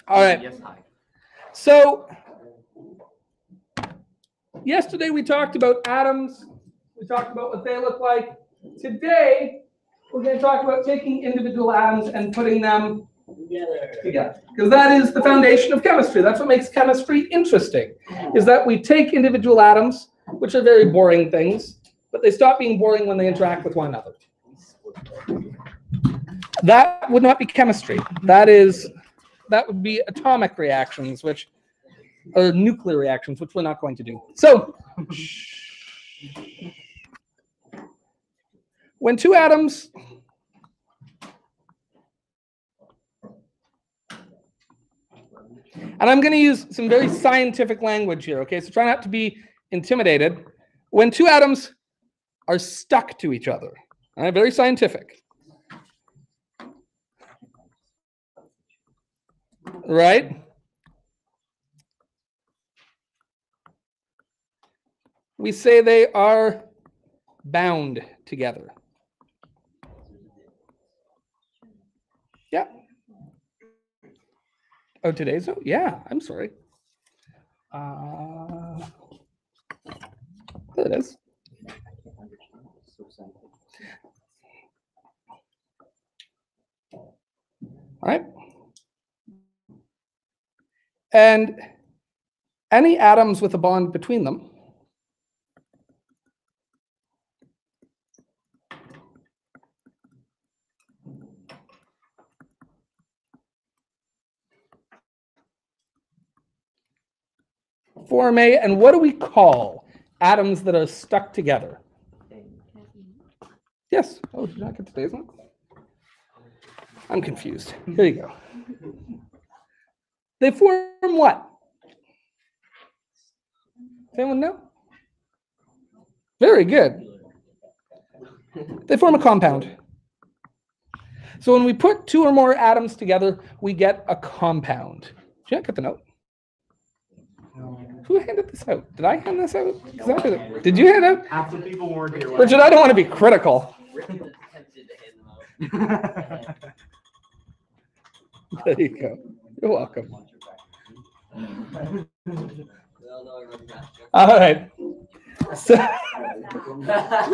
All right. Yes, hi. So yesterday we talked about atoms. We talked about what they look like. Today we're going to talk about taking individual atoms and putting them together. Because that is the foundation of chemistry. That's what makes chemistry interesting, is that we take individual atoms, which are very boring things, but they stop being boring when they interact with one another. That would not be chemistry. That would be atomic reactions, which are nuclear reactions, which we're not going to do. So when two atoms and I'm going to use some very scientific language here, okay? So try not to be intimidated. When two atoms are stuck to each other, all right, very scientific, right? We say they are bound together. Yeah. Oh, today's note? Yeah, I'm sorry. There it is. All right. And any atoms with a bond between them form a, and what do we call atoms that are stuck together? Yes. Oh, did you not get today's one? I'm confused. Here you go. They form what? Does anyone know? Very good. They form a compound. So when we put two or more atoms together, we get a compound. Did you not get the note? Who handed this out? Did I hand this out? Did you hand it out? Half the people weren't here. Richard, I don't want to be critical. There you go. You're welcome. All right. So,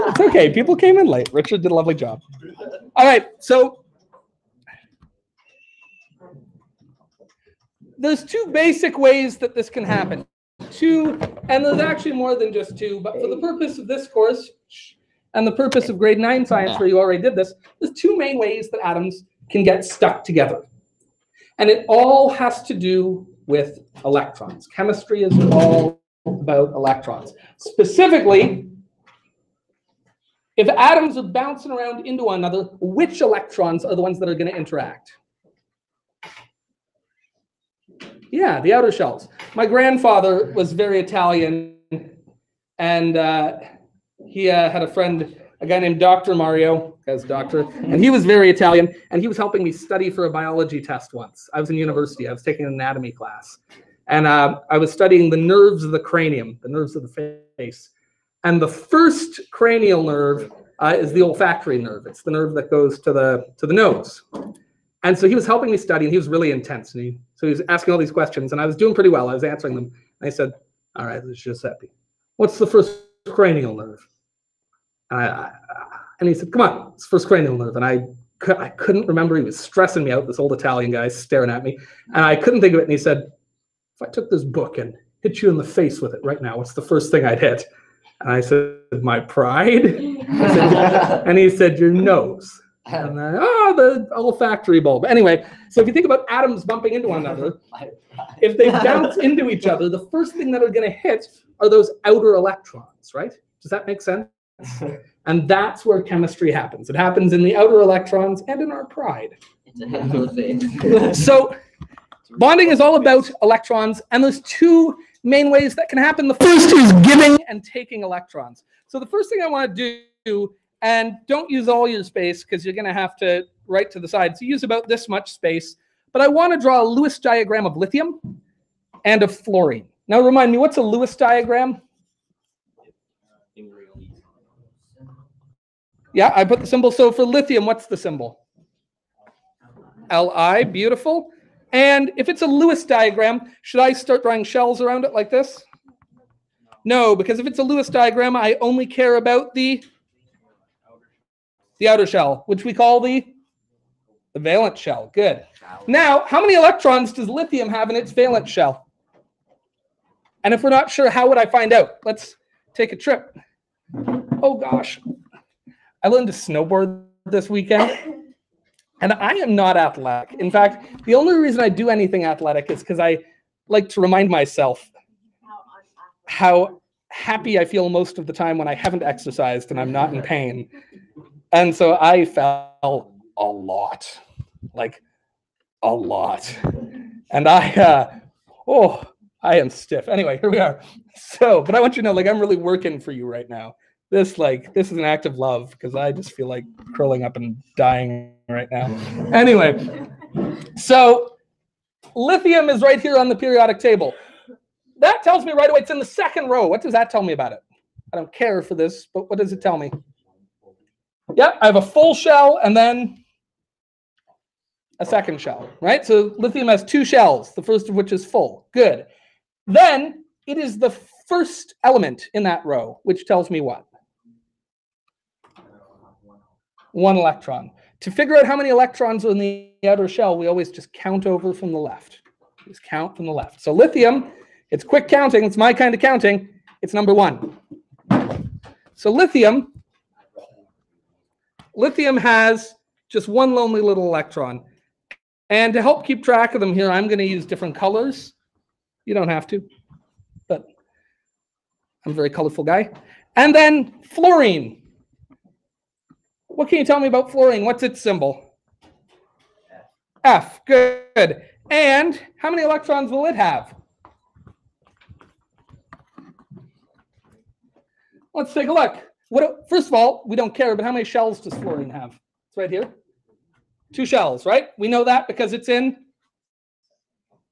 it's okay. People came in late. Richard did a lovely job. All right. So there's two basic ways that this can happen. Two, and there's actually more than just two, but for the purpose of this course and the purpose of grade 9 science, where you already did this, there's two main ways that atoms can get stuck together. And it all has to do with electrons. Chemistry is all about electrons. Specifically, if atoms are bouncing around into one another, which electrons are the ones that are going to interact? Yeah, the outer shells. My grandfather was very Italian, and he had a friend, a guy named Dr. Mario, as doctor, and he was very Italian, and he was helping me study for a biology test once. I was in university. I was taking an anatomy class, and I was studying the nerves of the cranium, the nerves of the face. And the first cranial nerve is the olfactory nerve. It's the nerve that goes to the nose. And so he was helping me study, and he was really intense. And so he was asking all these questions, and I was doing pretty well. I was answering them. And I said, all right, Giuseppe, what's the first cranial nerve? And he said, come on, it's the first cranial nerve. And I couldn't remember. He was stressing me out, this old Italian guy staring at me. And I couldn't think of it. And he said, if I took this book and hit you in the face with it right now, what's the first thing I'd hit? And I said, my pride. And he said, your nose. And then, the olfactory bulb. Anyway, so if you think about atoms bumping into one another, if they bounce into each other, the first thing that are going to hit are those outer electrons, right? Does that make sense? And that's where chemistry happens. It happens in the outer electrons and in our pride. It's a hit to the face. So bonding is all about electrons, and there's two main ways that can happen. The first is giving and taking electrons. So the first thing I want to do, and don't use all your space because you're going to have to write to the side. So use about this much space. But I want to draw a Lewis diagram of lithium and of fluorine. Now remind me, what's a Lewis diagram? Yeah, I put the symbol. So for lithium, what's the symbol? Li, beautiful. And if it's a Lewis diagram, should I start drawing shells around it like this? No, because if it's a Lewis diagram, I only care about the outer shell, which we call the valence shell. Good. Now, how many electrons does lithium have in its valence shell? And if we're not sure, how would I find out? Let's take a trip. Oh gosh. I learned to snowboard this weekend, and I am not athletic. In fact, the only reason I do anything athletic is because I like to remind myself how happy I feel most of the time when I haven't exercised and I'm not in pain. And so I fell a lot, like a lot. And I am stiff. Anyway, here we are. So, but I want you to know, like, I'm really working for you right now. This is an act of love because I just feel like curling up and dying right now. Anyway, so lithium is right here on the periodic table. That tells me right away it's in the second row. What does that tell me about it? I don't care for this, but what does it tell me? Yep, I have a full shell and then a second shell, right? So lithium has two shells, the first of which is full. Good. Then it is the first element in that row, which tells me what? 1 electron. To figure out how many electrons are in the outer shell, we always just count over from the left. Just count from the left. So lithium, it's quick counting. It's my kind of counting. It's number 1. So lithium has just 1 lonely little electron. And to help keep track of them here, I'm going to use different colors. You don't have to, but I'm a very colorful guy. And then fluorine. What can you tell me about fluorine? What's its symbol? F. Good. And how many electrons will it have? Let's take a look. First of all, we don't care, but how many shells does fluorine have? It's right here. 2 shells, right? We know that because it's in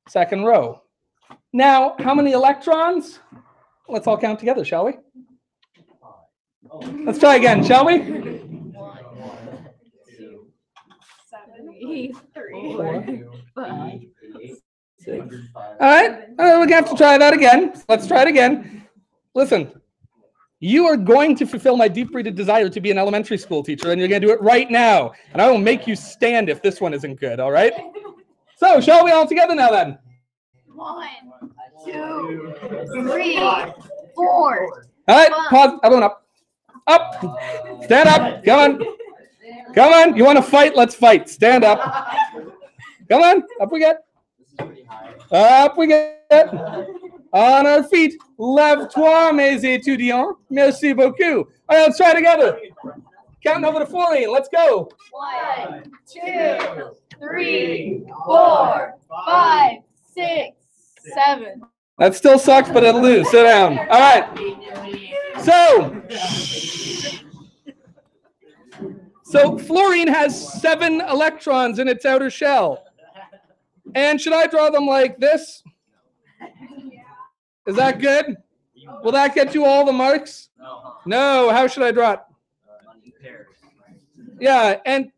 second row. Now, how many electrons? Let's all count together, shall we? Let's try again, shall we? 1, 2, 7, 3, 4, 5, 6. All right, we're going to have to try that again. Let's try it again. Listen, you are going to fulfill my deep-rooted desire to be an elementary school teacher, and you're going to do it right now. And I will make you stand if this one isn't good, all right? So, shall we all together now then? 1, 2, 3, 4. All right, pause. Everyone up. Up. Stand up. Come on. Come on. You want to fight? Let's fight. Stand up. Come on. Up we get. Up we get. On our feet. Lève-toi, mes étudiants. Merci beaucoup. All right, let's try together. Counting over to fluorine. Let's go. 1, 2, 3, 4, 5, 6, 7. That still sucks, but it'll lose. Sit down. All right. So fluorine has 7 electrons in its outer shell. And should I draw them like this? Is that good? Will that get you all the marks? No. How should I draw it? Yeah, and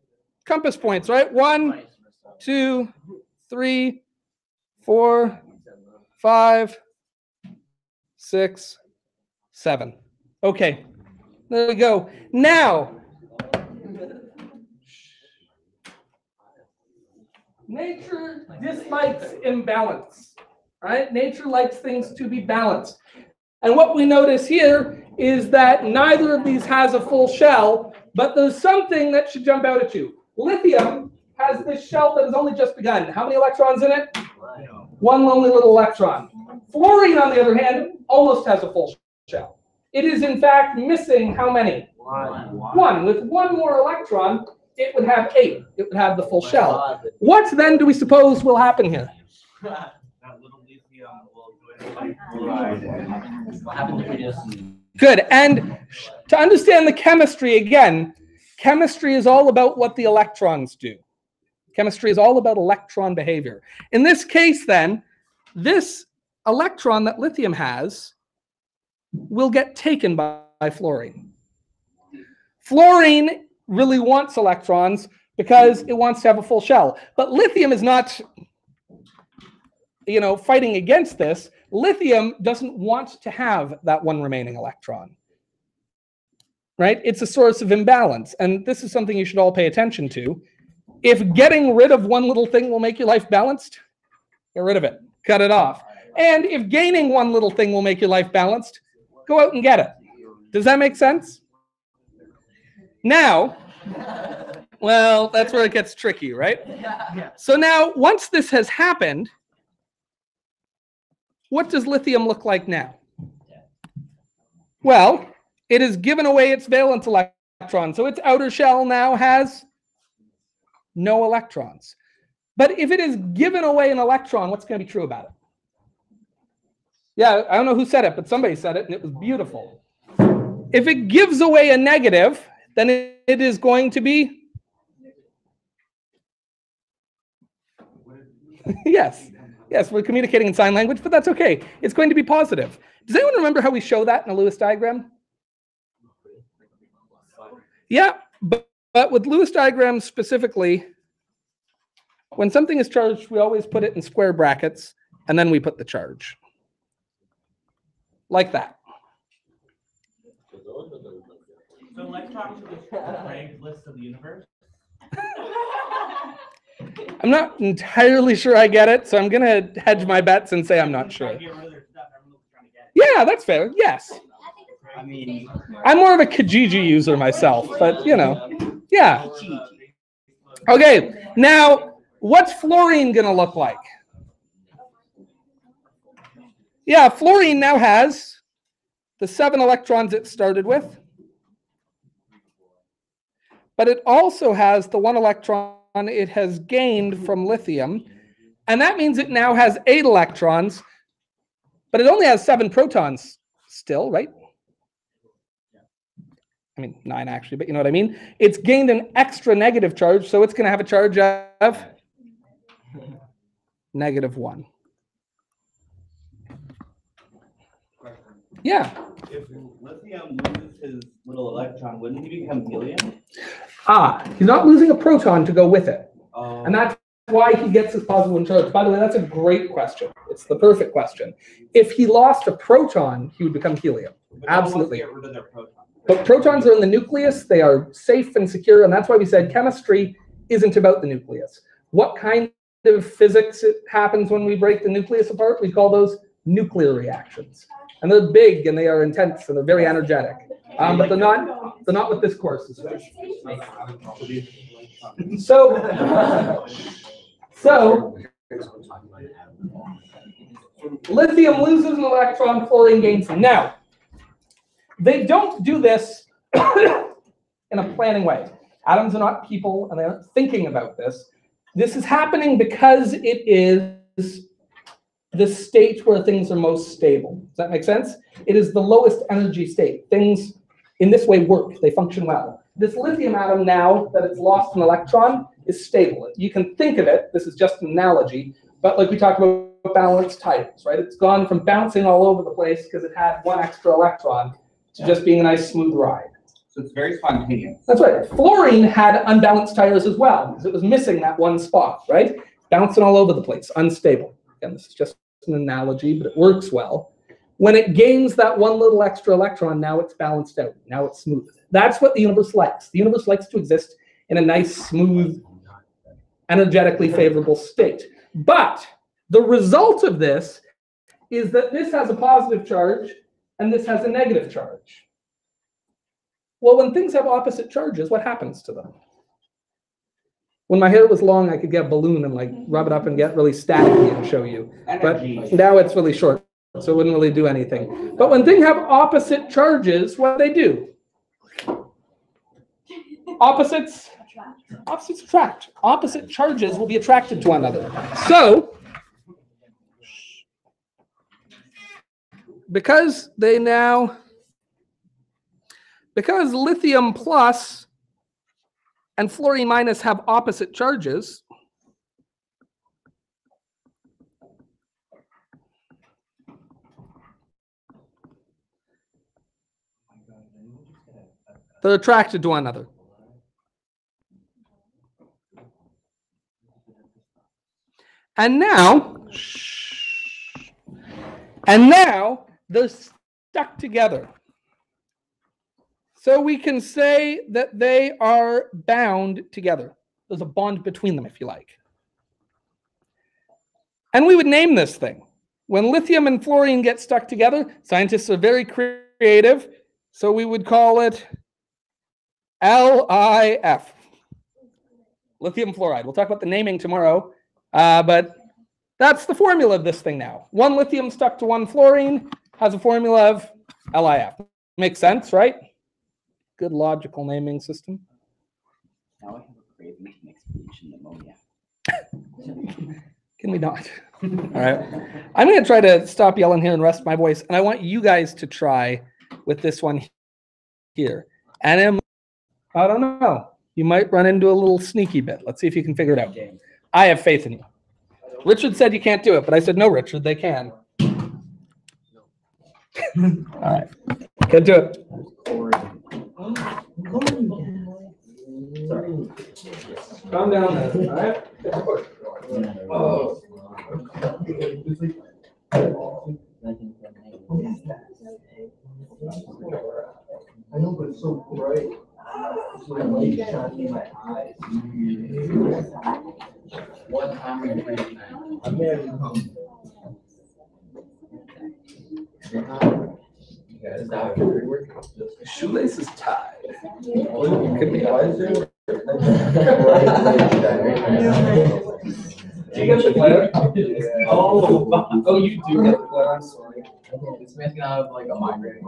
compass points, right? 1, 2, 3, 4, 5, 6, 7. Okay, there we go. Now, nature dislikes imbalance, right? Nature likes things to be balanced. And what we notice here is that neither of these has a full shell, but there's something that should jump out at you. Lithium has this shell that has only just begun. How many electrons in it? 1 lonely little electron. Fluorine, on the other hand, almost has a full shell. It is, in fact, missing how many? 1. With 1 more electron, it would have 8. It would have the full shell. What then do we suppose will happen here? That little lithium will go into fluoride. What happens if we just... Good. And to understand the chemistry again, chemistry is all about what the electrons do. Chemistry is all about electron behavior. In this case, then, this electron that lithium has will get taken by fluorine. Fluorine really wants electrons because it wants to have a full shell. But lithium is not fighting against this, lithium doesn't want to have that one remaining electron. Right? It's a source of imbalance. And this is something you should all pay attention to. If getting rid of one little thing will make your life balanced, get rid of it. Cut it off. And if gaining one little thing will make your life balanced, go out and get it. Does that make sense? Now, well, that's where it gets tricky, right? So now, once this has happened, what does lithium look like now? Well, it has given away its valence electron, so its outer shell now has no electrons. But if it has given away an electron, what's going to be true about it? Yeah, I don't know who said it, but somebody said it, and it was beautiful. If it gives away a negative, then it is going to be... Yes, we're communicating in sign language, but that's okay. It's going to be positive. Does anyone remember how we show that in a Lewis diagram? Yeah, but with Lewis diagrams specifically, when something is charged, we always put it in square brackets, and then we put the charge. Like that. So let's talk to the ranked list of the universe. I'm not entirely sure I get it, so I'm going to hedge my bets and say I'm not sure. Yeah, that's fair. Yes. I mean, I'm more of a Kijiji user myself, but yeah. Okay, now what's fluorine going to look like? Yeah, fluorine now has the 7 electrons it started with, but it also has the 1 electron it has gained from lithium, and that means it now has 8 electrons, but it only has 7 protons still, right? I mean, 9 actually, but you know what I mean? It's gained an extra negative charge, so it's going to have a charge of -1. Yeah. If lithium loses his little electron, wouldn't he become helium? He's not losing a proton to go with it. And that's why he gets his positive 1 charge. By the way, that's a great question. It's the perfect question. If he lost a proton, he would become helium. Absolutely. Get rid of their proton. But protons are in the nucleus. They are safe and secure. And that's why we said chemistry isn't about the nucleus. What kind of physics happens when we break the nucleus apart? We call those nuclear reactions. And they're big and they are intense and they're very energetic. But they're not what this course is about. So lithium loses an electron, fluorine gains some. Now, they don't do this in a planning way. Atoms are not people, and they aren't thinking about this. This is happening because it is the state where things are most stable. Does that make sense? It is the lowest energy state. Things in this way work. They function well. This lithium atom, now that it's lost an electron, is stable. You can think of it, this is just an analogy, but like we talked about balanced tires, right? It's gone from bouncing all over the place because it had 1 extra electron to just being a nice smooth ride. So it's very spontaneous. That's right. Fluorine had unbalanced tires as well because it was missing that 1 spot, right? Bouncing all over the place, unstable. Again, this is just an analogy, but it works well. When it gains that 1 little extra electron, now it's balanced out. Now it's smooth. That's what the universe likes. The universe likes to exist in a nice, smooth, energetically favorable state. But the result of this is that this has a positive charge and this has a negative charge. Well, when things have opposite charges, what happens to them? When my hair was long, I could get a balloon and like rub it up and get really staticky and show you. But now it's really short, so it wouldn't really do anything. But when things have opposite charges, what do they do? Opposites attract. Opposite charges will be attracted to one another. So, because lithium plus and fluorine minus have opposite charges, they're attracted to one another. And now, And now they're stuck together. So we can say that they are bound together. There's a bond between them, if you like. And we would name this thing. When lithium and fluorine get stuck together, scientists are very creative, so we would call it LIF. Lithium fluoride. We'll talk about the naming tomorrow, but that's the formula of this thing now. One lithium stuck to one fluorine has a formula of LIF. Makes sense, right? Good logical naming system. Now I have a craving to mix bleach and pneumonia. Can we not? All right. I'm going to try to stop yelling here and rest my voice, and I want you guys to try with this one here. And I don't know. You might run into a little sneaky bit. Let's see if you can figure it out. I have faith in you. Richard said you can't do it, but I said, no, Richard, they can. All right. Get to it. Sorry. Calm down there. All right. Oh. I know, but it's so bright. It's like light shining in my eyes. What time are you playing? I'm ready to come. Is that your work? Shoelace is tied. Could be. Why is there? Do you get the glare? Oh, you do get the glare. I'm sorry. It's making out of like a migraine.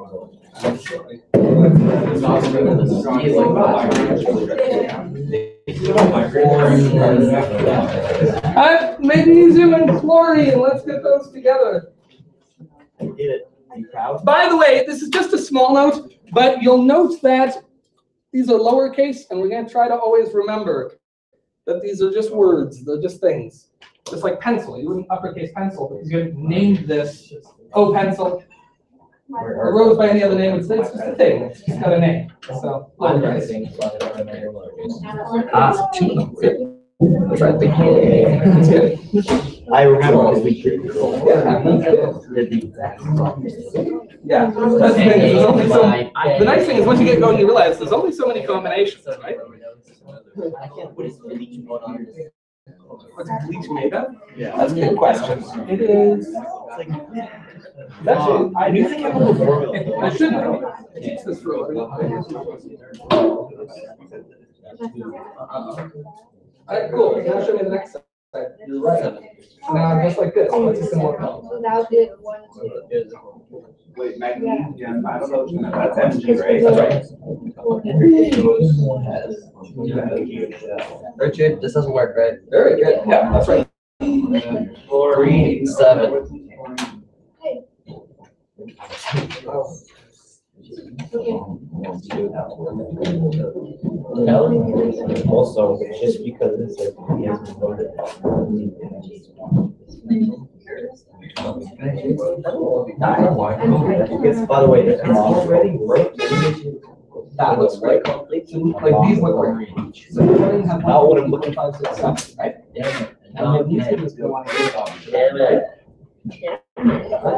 I'm sorry. Magnesium and chlorine. Let's get those together. I did it. You proud? By the way, this is just a small note, but you'll note that these are lowercase, and we're going to try to always remember that these are just words. They're just things. Just like pencil. You wouldn't uppercase pencil because you haven't named this pencil. Or rose by any other name. It's just a thing. It's just got a name. So, lowercase. Two of them. That's right. That's good. I remember because we did the exact Yeah, that's the thing. There's only the nice thing is once you get going, you realize there's only so many combinations, right? I can't put his bleach on. What's bleach made of? Yeah. That's a good question. It is. That's I do think I should know. I teach this for a living. All right, cool. Now show me the next side. You're right. Now just like this. What's a similar color? So now did 1, 2. Wait, magnesium, I don't know. That's Mg, right? That's right. Richard, this doesn't work, right? Very good. Yeah, that's right. 3, 7. Also, just because it's like he hasn't voted. By the way, this already wrote. That looks like these look like so not what I'm looking for, 5, 6, 7, right? And then these things go on.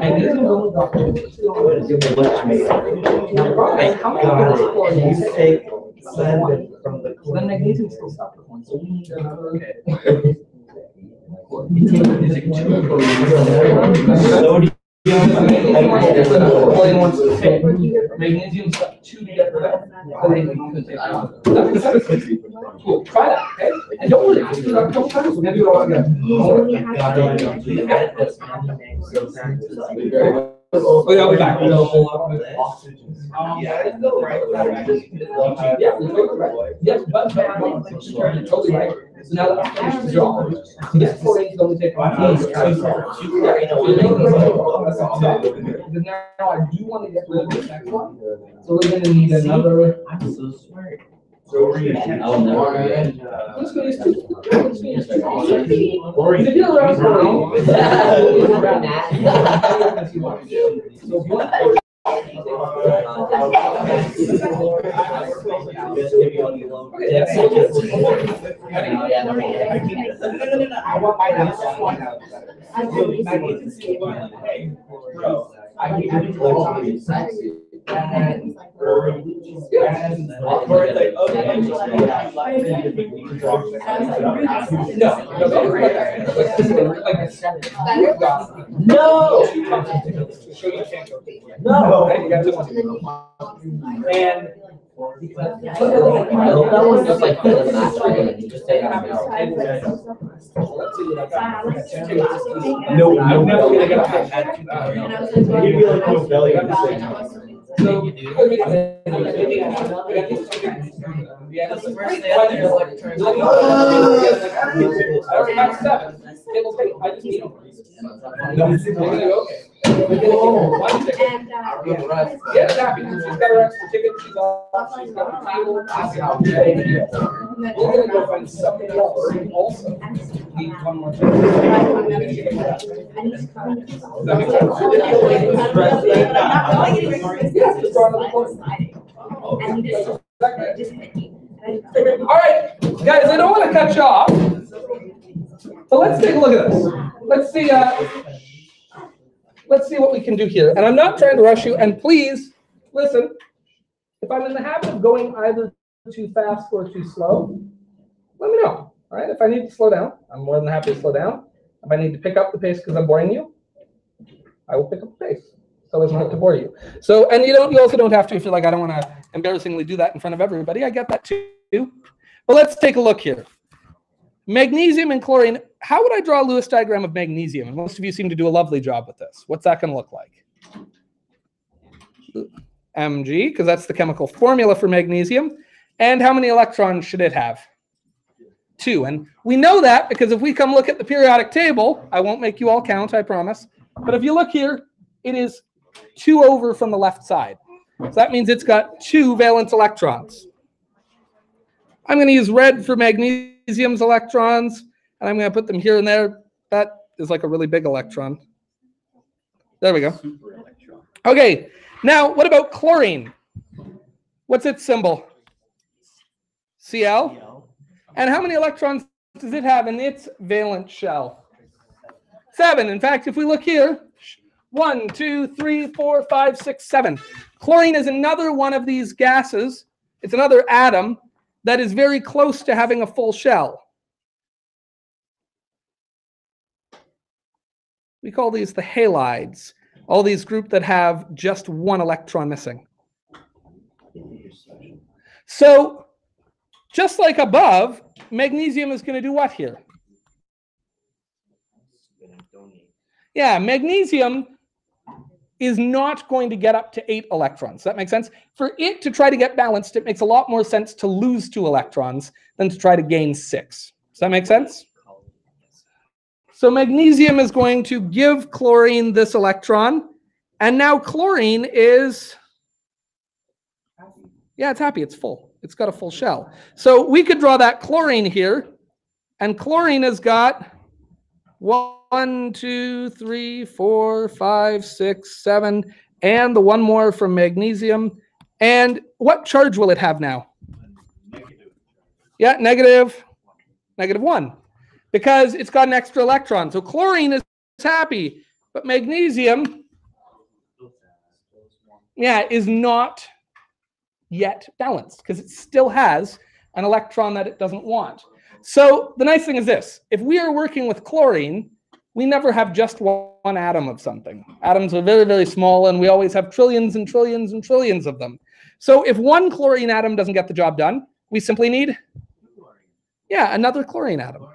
And these are only You take sand from the then magnesium still stuck with one, so we need another. Magnesium stuck 2 together. Cool. Try that, okay? And don't worry, we'll do it a couple times. We're gonna do it all again. Oh yeah, I'll be back. Yes, but you're totally right. So now that I finished the job, this fluorine is only take 1 piece. Because now I do want to get rid of this next one. So we're going to need another. I'm so smart. I'll never Let's go these two. Let's go these two. Fluorine. If you're around Fluorine. So one I want my house. No. And no, I'm never gonna get that. You'd be like no belly on this thing. So, yeah, happy. She's got her extra ticket. She's off. She's got a table. We're gonna go find something else also. Need one more. All right, guys, I don't want to cut you off, but let's take a look at this. Let's see what we can do here. And I'm not trying to rush you. And please listen. If I'm in the habit of going either too fast or too slow, let me know. All right. If I need to slow down, I'm more than happy to slow down. If I need to pick up the pace because I'm boring you, I will pick up the pace so as not to bore you. So, and you also don't have to if you're like, I don't want to embarrassingly do that in front of everybody. I get that too. But let's take a look here. Magnesium and chlorine. How would I draw a Lewis diagram of magnesium? And most of you seem to do a lovely job with this. What's that going to look like? Mg, because that's the chemical formula for magnesium. And how many electrons should it have? 2. And we know that because if we come look at the periodic table, I won't make you all count, I promise. But if you look here, it is 2 over from the left side. So that means it's got 2 valence electrons. I'm going to use red for magnesium's electrons, and I'm going to put them here and there. That is like a really big electron. There we go. Okay, now what about chlorine? What's its symbol? Cl. And how many electrons does it have in its valence shell? 7. In fact, if we look here, 1, 2, 3, 4, 5, 6, 7. Chlorine is another one of these gases. It's another atom that is very close to having a full shell. We call these the halides, all these groups that have just 1 electron missing. So, just like above, magnesium is going to do what here? Yeah, magnesium is not going to get up to 8 electrons. Does that make sense? For it to try to get balanced, it makes a lot more sense to lose 2 electrons than to try to gain 6. Does that make sense? So magnesium is going to give chlorine this electron, and now chlorine is, yeah, it's happy, it's full. It's got a full shell. So we could draw that chlorine here, and chlorine has got 1, 2, 3, 4, 5, 6, 7, and the one more from magnesium. And what charge will it have now? Yeah, negative 1, because it's got an extra electron. So chlorine is happy, but magnesium, yeah, is not yet balanced because it still has an electron that it doesn't want. So the nice thing is this: if we are working with chlorine, we never have just one atom of something. Atoms are very, very small, and we always have trillions and trillions and trillions of them. So if one chlorine atom doesn't get the job done, we simply need, yeah, another chlorine atom.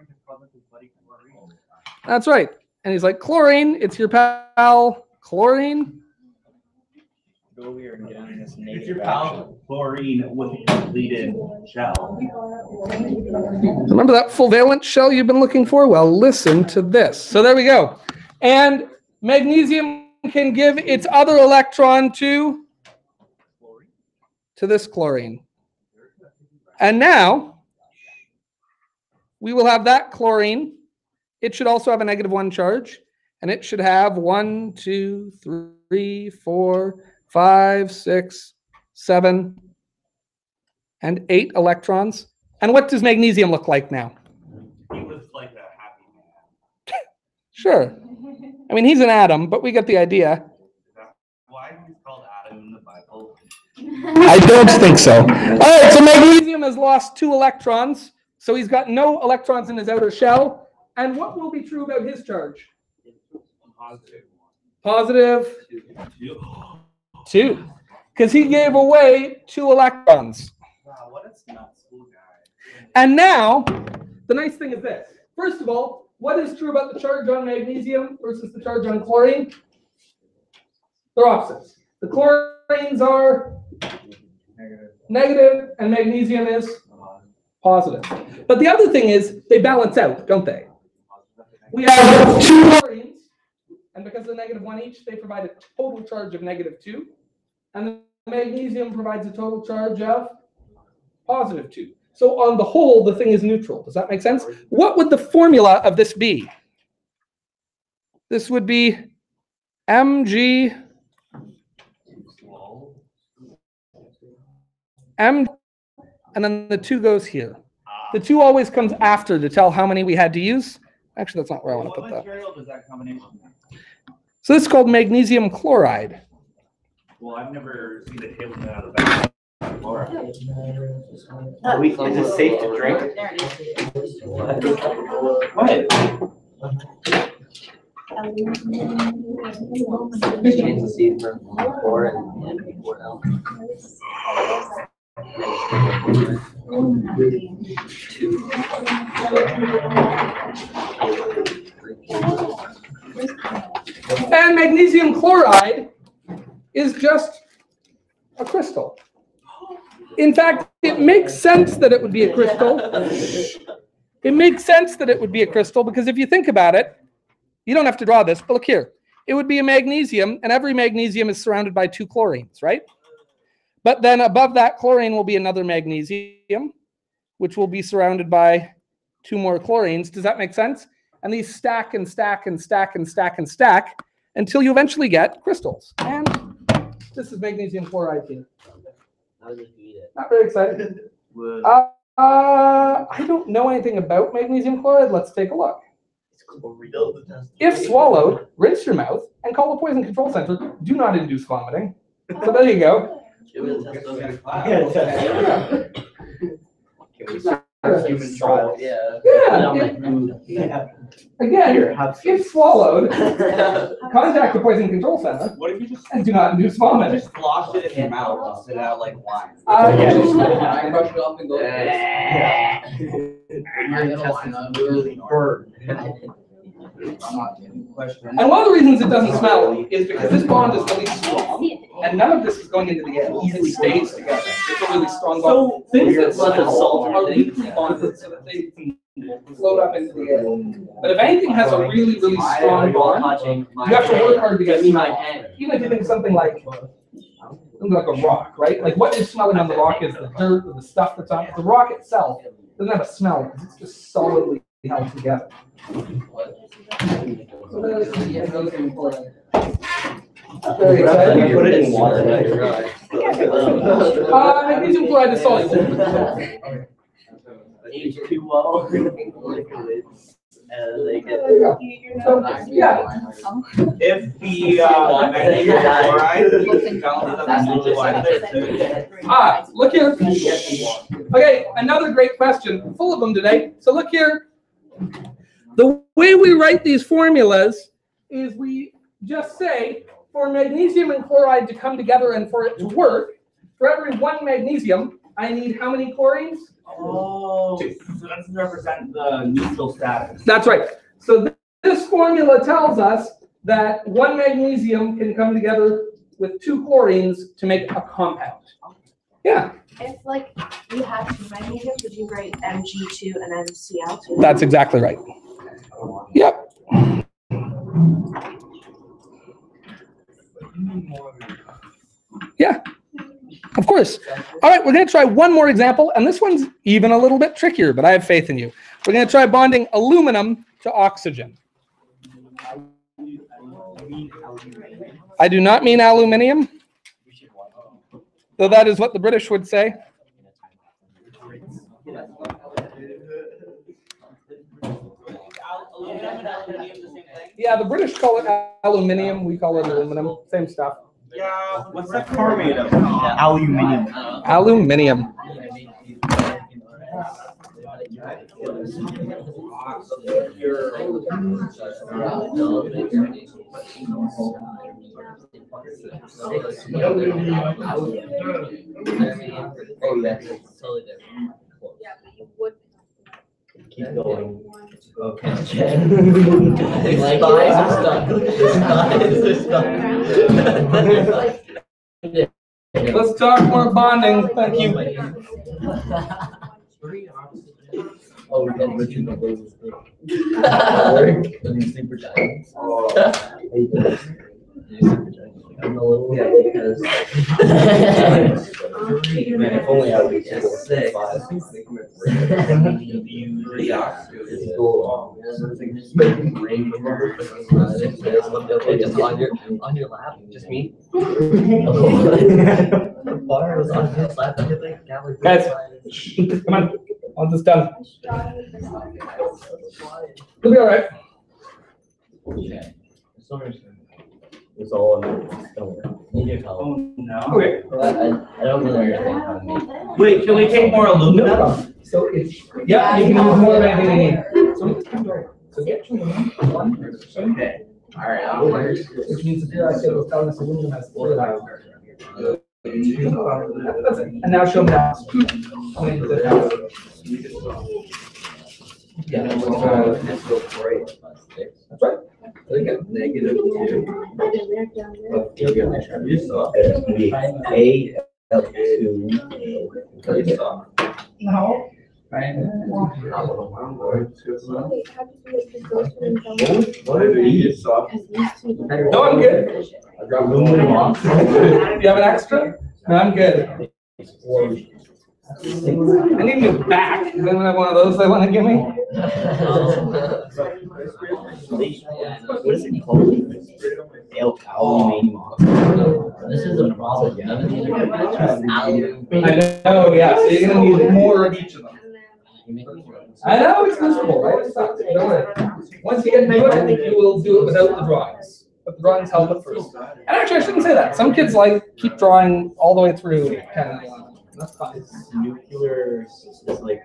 That's right. And he's like, chlorine, it's your pal, chlorine. Go over here and get on this It's negative your action. pal chlorine with a completed shell. Remember that full valence shell you've been looking for? Well, listen to this. So there we go. And magnesium can give its other electron to this chlorine. And now we will have that chlorine. It should also have a -1 charge, and it should have 1, 2, 3, 4, 5, 6, 7, and 8 electrons. And what does magnesium look like now? He was like a happy man. Sure. I mean, he's an atom, but we get the idea. Is that why he's called Adam in the Bible? I don't think so. All right, so magnesium has lost 2 electrons, so he's got no electrons in his outer shell. And what will be true about his charge? Positive. Positive 2, because he gave away 2 electrons. Wow, what a nut school guy. And now, the nice thing is this. First of all, what is true about the charge on magnesium versus the charge on chlorine? They're opposites. The chlorines are negative and magnesium is positive. But the other thing is they balance out, don't they? We have 2 chlorines, and because they're -1 each, they provide a total charge of -2. And the magnesium provides a total charge of +2. So on the whole, the thing is neutral. Does that make sense? What would the formula of this be? This would be Mg M, and then the 2 goes here. The 2 always comes after to tell how many we had to use. Actually, that's not where I want to put What that. material does that combination have? So this is called magnesium chloride. Well, I've never seen the table out of the back. Is it safe to drink? Change the seed from 4 and 4L. And magnesium chloride is just a crystal. In fact, it makes sense that it would be a crystal. It makes sense that it would be a crystal because if you think about it, you don't have to draw this, but look here. It would be a magnesium, and every magnesium is surrounded by 2 chlorines, right? But then above that chlorine will be another magnesium, which will be surrounded by 2 more chlorines. Does that make sense? And these stack and stack and stack and stack and stack until you eventually get crystals. And this is magnesium chloride here. How does it eat it? Not very excited. I don't know anything about magnesium chloride. Let's take a look. If swallowed, rinse your mouth and call the poison control center. Do not induce vomiting. So there you go. It was just Human trial. Yeah. Again, if swallowed, contact the poison control center What if you just and do not induce vomiting. just slosh it in your mouth and spit out like wine? Brush it off and go. Your intestines really burn. And one of the reasons it doesn't smell is because this bond is really strong, and none of this is going into the air. It stays together. It's a really strong bond. So things that smell are weakly bonded so that they can float up into the air. But if anything has a really, really strong bond, you have to work hard to get smell off. Even if you think something like a rock, right? Like what is smelling on the rock is the dirt or the stuff that's on it. The rock itself doesn't have a smell because it's just solidly held together. So there's magnesium chloride. Very exciting. You put it in water. Magnesium chloride is soluble. H2O. There you go. So, yeah. If the magnesium chloride is found, Look here. Okay, another great question. Full of them today. So look here. The way we write these formulas is we just say for magnesium and chloride to come together and for it to work, for every 1 magnesium, I need how many chlorines? oh, so that doesn't represent the neutral status. That's right. So this formula tells us that 1 magnesium can come together with 2 chlorines to make a compound. Yeah. If like you had 2 magnesiums, would you write Mg2 and then Cl2? That's exactly right. Yep. Yeah, of course. All right, we're going to try one more example, and this one's even a little bit trickier, but I have faith in you. We're going to try bonding aluminum to oxygen. I do not mean aluminium. Though that is what the British would say. Yeah, the British call it aluminium. We call it aluminum. Same stuff. Yeah, what's that car made of? Aluminium. Aluminium. Oh, yes, it's totally different. Yeah, but you would. Keep going. Okay, Jen. His thighs are stuck. His thighs are stuck. Let's talk more bonding. Thank you. Oh, we got Richard the Blaze. Super giants. Yeah, because. Man, if only I would just say. Just on your lap, just me. The bar was on his lap. Guys, come on. All this done. It'll be all right. It's all in the Oh, no. Okay. I don't really understand how to make. Wait, can we take more aluminum? So it's, yeah, you can use more of anything you need. So get you one person. Okay. All right. Which means the periodic table is telling us aluminum has 4 atoms. That's it. And now show me that. Yeah, that's right. Very good. -2. No. No, I'm good. I got aluminum on. You have an extra? No, I'm good. I need a new back. Does anyone have one of those they want to give me? What is it called? Aluminium. This is a problem. None of these are I know, yeah. So you're going to need more of each of them. I know it's miserable, right? It's not, don't worry. Once you get to it, I think you will do it without the drawings. But the drawings help at first. And actually, I shouldn't say that. Some kids keep drawing all the way through 10 and 11. That's fine. Nuclear is like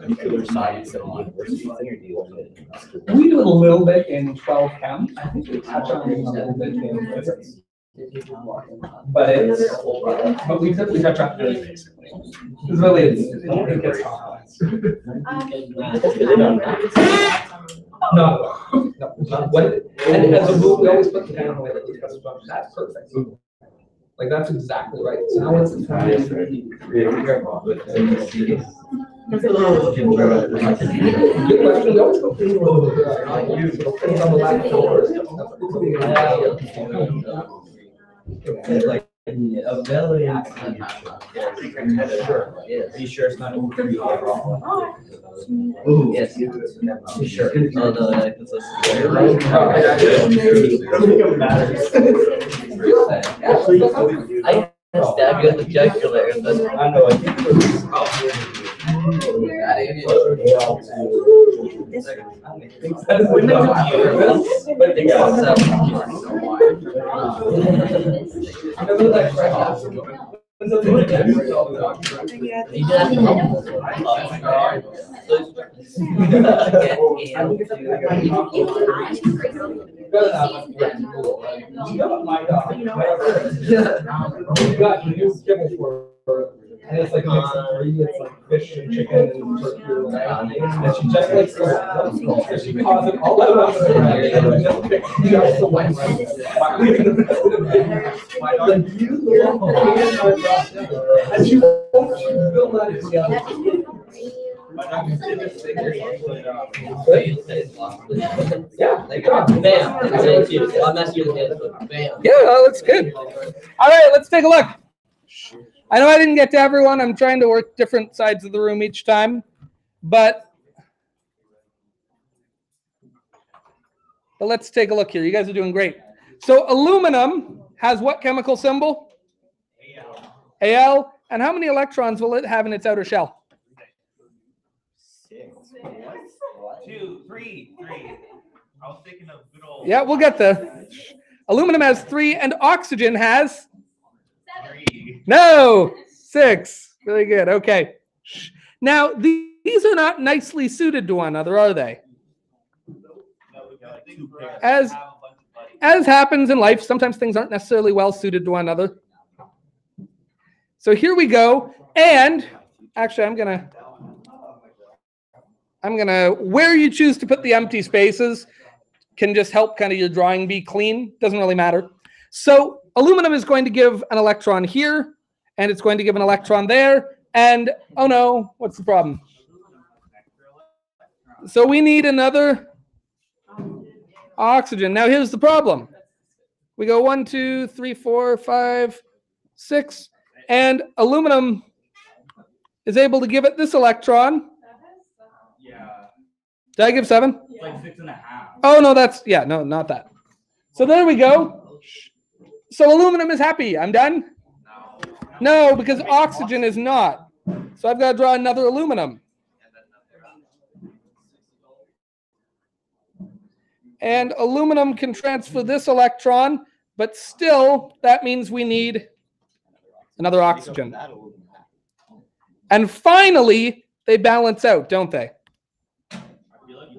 nuclear science at university thing, or do you want it? We do it a little bit in 12 chem. I think we touch on it a little bit in physics. But we typically touch on it basically. Because really, it gets complex. No. And as a rule, we always put the pen on the way that we discussed. That's perfect. Like that's exactly right. So now what's the time? Good question. We always go through on the last doors. Like a billion. Are you sure it's not over? Ooh, yes. You sure? Oh, no, it's I stab you in the jugular. I know. And it's like a mix of three, it's like fish and chicken and turkey. And she just likes to she calls it all out on the just the one and she won't fill that together. Yeah, Bam. Thank you. I'm not you. Bam. Yeah, that looks good. All right, let's take a look. I know I didn't get to everyone. I'm trying to work different sides of the room each time, but let's take a look here. You guys are doing great. So aluminum has what chemical symbol? Al. And how many electrons will it have in its outer shell? 6. What? 2, 3. I was thinking of good old. Yeah, we'll get there. Aluminum has 3 and oxygen has 3. no 6. Very good. Okay. Now these are not nicely suited to one another, are they? As happens in life, sometimes things aren't necessarily well suited to one another. So here we go. And actually, I'm gonna where you choose to put the empty spaces can just help kind of your drawing be clean. Doesn't really matter. So aluminum is going to give an electron here, and it's going to give an electron there. And oh no, what's the problem? So we need another oxygen. Now here's the problem. We go 1, 2, 3, 4, 5, 6, and aluminum is able to give it this electron. Yeah. Did I give 7? It's like 6.5. Oh no, no, not that. So there we go. So aluminum is happy. I'm done? No, because oxygen is not. So I've got to draw another aluminum. And aluminum can transfer this electron, but still that means we need another oxygen. And finally, they balance out, don't they?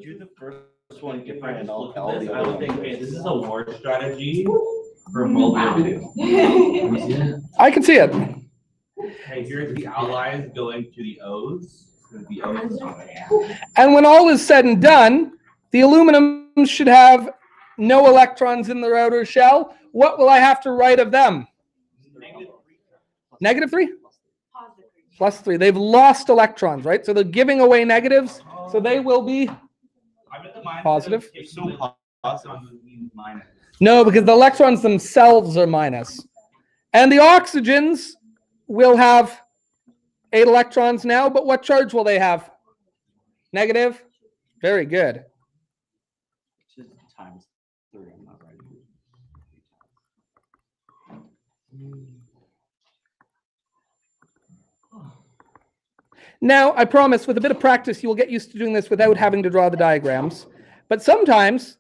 You're the first one to find all this. I would think, okay, this is a war strategy for World War II. I can see it. Okay, here's the allies going to the O's. The O's. And when all is said and done, the aluminum should have no electrons in their outer shell. What will I have to write of them? -3? +3. They've lost electrons, right? So they're giving away negatives. So they will be positive. So positive means minus. No, because the electrons themselves are minus. And the oxygens will have 8 electrons now, but what charge will they have? Negative? Very good. Times 3. I'm not writing it. Now, I promise, with a bit of practice, you will get used to doing this without having to draw the diagrams. But sometimes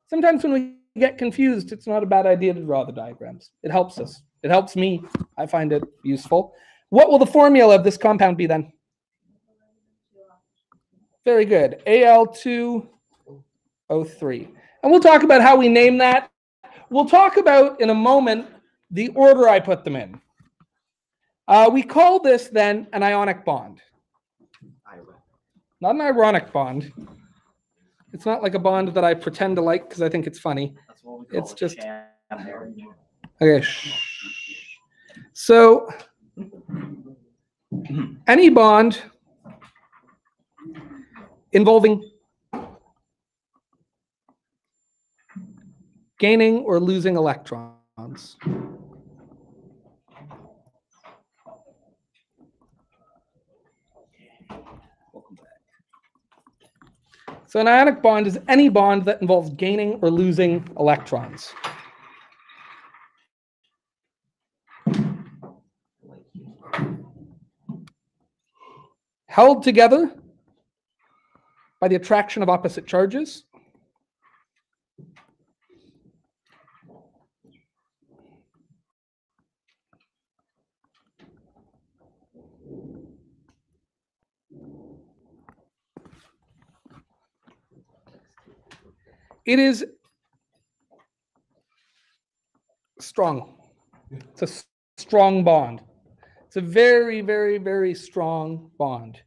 when we get confused, it's not a bad idea to draw the diagrams. It helps us. It helps me. I find it useful. What will the formula of this compound be then? Very good. Al2O3. And we'll talk about how we name that. We'll talk about, in a moment, the order I put them in. We call this then an ionic bond. Not an ironic bond. It's not like a bond that I pretend to like because I think it's funny. That's what we call It's just there. okay. So any bond involving gaining or losing electrons. So an ionic bond is any bond that involves gaining or losing electrons. Held together by the attraction of opposite charges. It is strong. It's a strong bond. It's a very, very, very strong bond.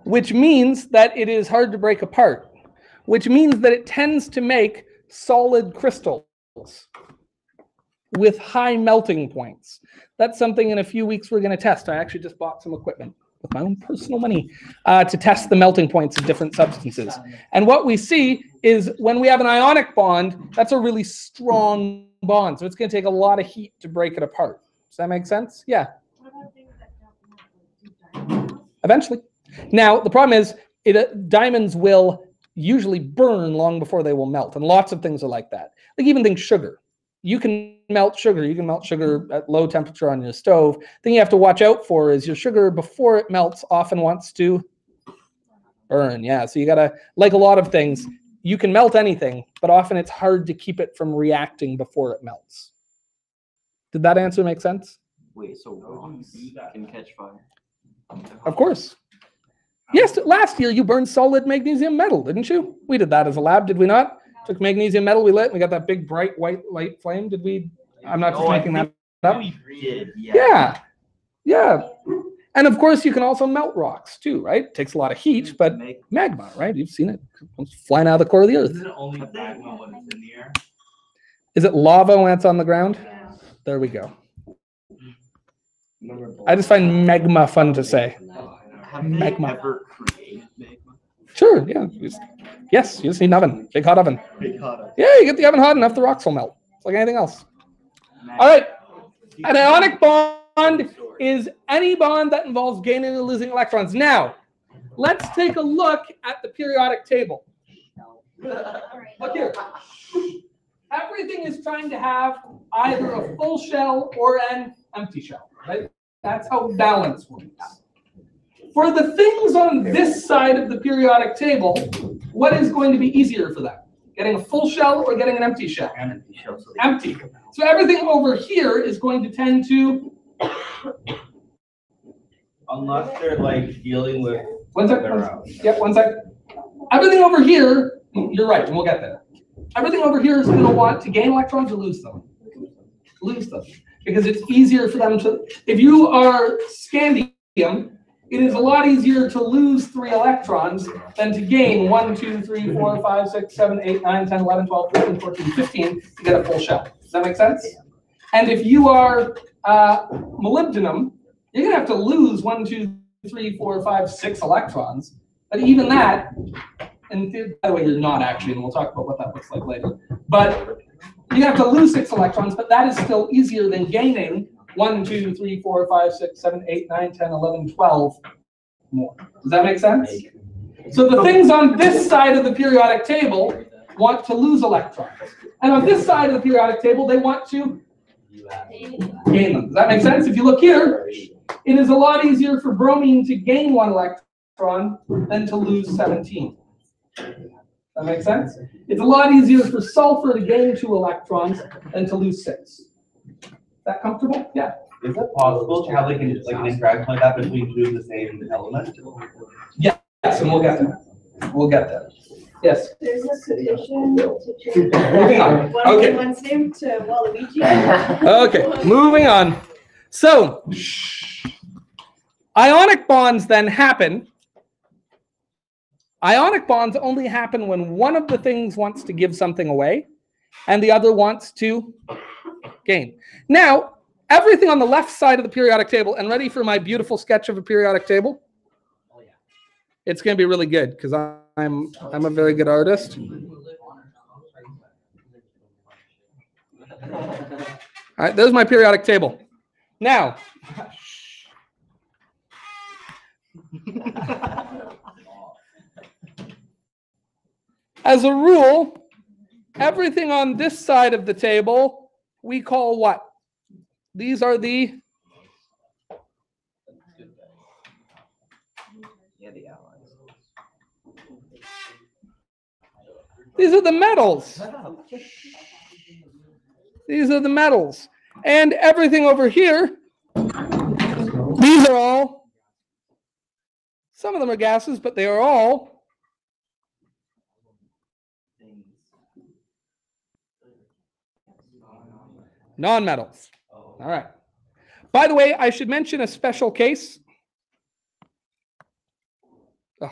Which means that it is hard to break apart. Which means that it tends to make solid crystals with high melting points. That's something in a few weeks we're going to test. I actually just bought some equipment with my own personal money to test the melting points of different substances. And what we see is when we have an ionic bond, that's a really strong bond. So it's going to take a lot of heat to break it apart. Does that make sense? Yeah. Eventually. Now, the problem is diamonds will usually burn long before they will melt. And lots of things are like that. Like even think sugar. You can melt sugar. You can melt sugar at low temperature on your stove. Thing you have to watch out for is your sugar before it melts often wants to burn. Yeah, so you gotta, like a lot of things, you can melt anything, but often it's hard to keep it from reacting before it melts. Did that answer make sense? Wait, so rocks can catch fire? Of course. Yes, last year you burned solid magnesium metal, didn't you? We did that as a lab, did we not? Took magnesium metal, we lit, and we got that big bright white light flame. Did we? I'm not just making that up. We did, Yeah. Yeah. And of course you can also melt rocks too, right? It takes a lot of heat, but magma, right? You've seen it. It comes flying out of the core of the earth. Isn't it only magma when it's in the air? Is it lava when it's on the ground? There we go. I just find magma fun to say. Have they Magma. ever created magma? Sure, yeah. Yes, you just need an oven, big hot oven. Big hot oven. Yeah, you get the oven hot enough, the rocks will melt. It's like anything else. All right. An ionic bond is any bond that involves gaining or losing electrons. Now, let's take a look at the periodic table. Look here. Everything is trying to have either a full shell or an empty shell, right? That's how balance works. For the things on this side of the periodic table, what is going to be easier for them? Getting a full shell or getting an empty shell? Empty. So everything over here is going to tend to... Unless they're like dealing with. One sec. Yep, one sec. Everything over here, you're right, and we'll get there. Everything over here is going to want to gain electrons or lose them. Lose them. Because it's easier for them to... If you are scandium, it is a lot easier to lose 3 electrons than to gain 1, 2, 3, 4, 5, 6, 7, 8, 9, 10, 11, 12, 13, 14, 15 to get a full shell. Does that make sense? And if you are molybdenum, you're going to have to lose 1, 2, 3, 4, 5, 6 electrons. But even that, and by the way, you're not actually, and we'll talk about what that looks like later. But you have to lose 6 electrons, but that is still easier than gaining 1, 2, 3, 4, 5, 6, 7, 8, 9, 10, 11, 12 more. Does that make sense? So the things on this side of the periodic table want to lose electrons. And on this side of the periodic table, they want to gain them. Does that make sense? If you look here, it is a lot easier for bromine to gain 1 electron than to lose 17. That makes sense? It's a lot easier for sulfur to gain 2 electrons than to lose 6. Is that comfortable? Yeah. Is it possible to have like an interaction like that between 2 of the same element? Yes, and we'll get there. We'll get there. Yes. There's a petition to change Moving on. Okay. one's name to Waluigi. Okay, moving on. So, ionic bonds then happen. Ionic bonds only happen when one of the things wants to give something away and the other wants to gain. Now, everything on the left side of the periodic table, and ready for my beautiful sketch of a periodic table? It's going to be really good because I'm a very good artist. All right, there's my periodic table. Now, as a rule, everything on this side of the table we call what? These are the these are the metals. These are the metals. And everything over here, these are all, some of them are gases, but they are all non-metals. All right. By the way, I should mention a special case. Oh,